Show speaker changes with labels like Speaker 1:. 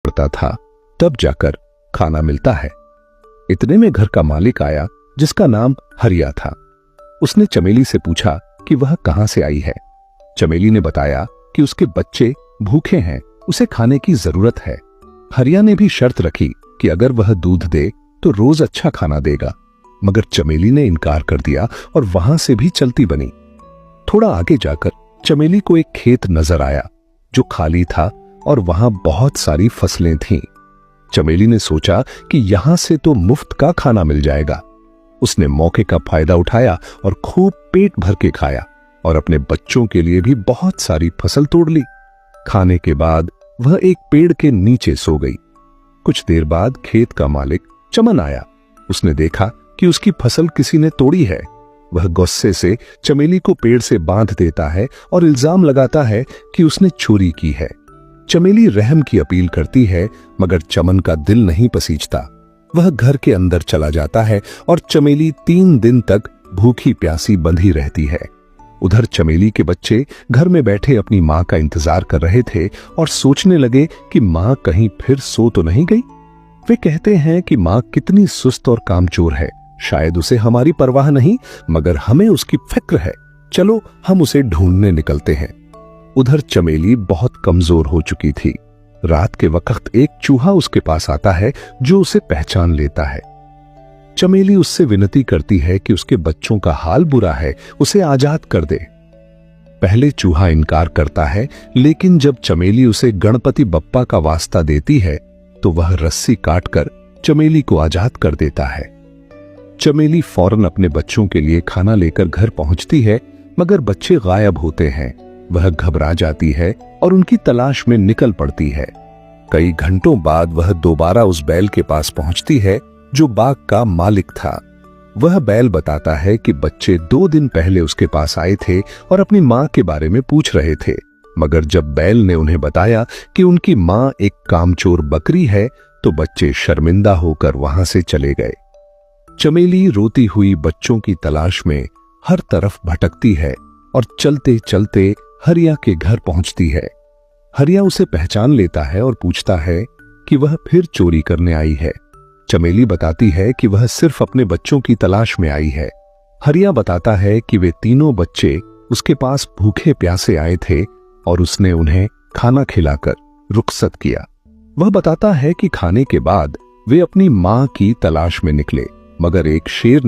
Speaker 1: पड़ता था, तब जाकर खाना मिलता है। इतने में घर का मालिक आया जिसका नाम हरिया था। उसने चमेली से पूछा कि वह कहां से आई है। चमेली ने बताया कि उसके बच्चे भूखे हैं, उसे खाने की जरूरत है। हरिया ने भी शर्त रखी कि अगर वह दूध दे तो रोज अच्छा खाना देगा, मगर चमेली ने इनकार कर दिया और वहां से भी चलती बनी। थोड़ा आगे जाकर चमेली को एक खेत नजर आया जो खाली था और वहां बहुत सारी फसलें थीं। चमेली ने सोचा कि यहां से तो मुफ्त का खाना मिल जाएगा। उसने मौके का फायदा उठाया और खूब पेट भर के खाया और अपने बच्चों के लिए भी बहुत सारी फसल तोड़ ली। खाने के बाद वह एक पेड़ के नीचे सो गई। कुछ देर बाद खेत का मालिक चमन आया। उसने देखा कि उसकी फसल किसी ने तोड़ी है। वह गुस्से से चमेली को पेड़ से बांध देता है और इल्जाम लगाता है कि उसने चोरी की है। चमेली रहम की अपील करती है, मगर चमन का दिल नहीं पसीजता। वह घर के अंदर चला जाता है और चमेली 3 दिन तक भूखी प्यासी बंधी रहती है। उधर चमेली के बच्चे घर में बैठे अपनी मां का इंतजार कर रहे थे और सोचने लगे कि मां कहीं फिर सो तो नहीं गई। वे कहते हैं कि मां कितनी सुस्त और कामचोर है, शायद उसे हमारी परवाह नहीं, मगर हमें उसकी फिक्र है। चलो हम उसे ढूंढने निकलते हैं। उधर चमेली बहुत कमजोर हो चुकी थी। रात के वक्त एक चूहा उसके पास आता है जो उसे पहचान लेता है। चमेली उससे विनती करती है कि उसके बच्चों का हाल बुरा है, उसे आजाद कर दे। पहले चूहा इनकार करता है, लेकिन जब चमेली उसे गणपति बप्पा का वास्ता देती है तो वह रस्सी काटकर चमेली को आजाद कर देता है। चमेली फौरन अपने बच्चों के लिए खाना लेकर घर पहुंचती है, मगर बच्चे गायब होते हैं। वह घबरा जाती है और उनकी तलाश में निकल पड़ती है। कई घंटों बाद वह दोबारा उस बैल के पास पहुंचती है जो बाग का मालिक था। वह बैल बताता है कि बच्चे 2 दिन पहले उसके पास आए थे और अपनी मां के बारे में पूछ रहे थे, मगर जब बैल ने उन्हें बताया कि उनकी मां एक कामचोर बकरी है तो बच्चे शर्मिंदा होकर वहां से चले गए। चमेली रोती हुई बच्चों की तलाश में हर तरफ भटकती है और चलते चलते हरिया के घर पहुंचती है। हरिया उसे पहचान लेता है और पूछता है कि वह फिर चोरी करने आई है। चमेली बताती है कि वह सिर्फ अपने बच्चों की तलाश में आई है। हरिया बताता है कि वे तीनों बच्चे उसके पास भूखे प्यासे आए थे और उसने उन्हें खाना खिलाकर रुखसत किया। वह बताता है कि खाने के बाद वे अपनी मां की तलाश में निकले, मगर एक शेर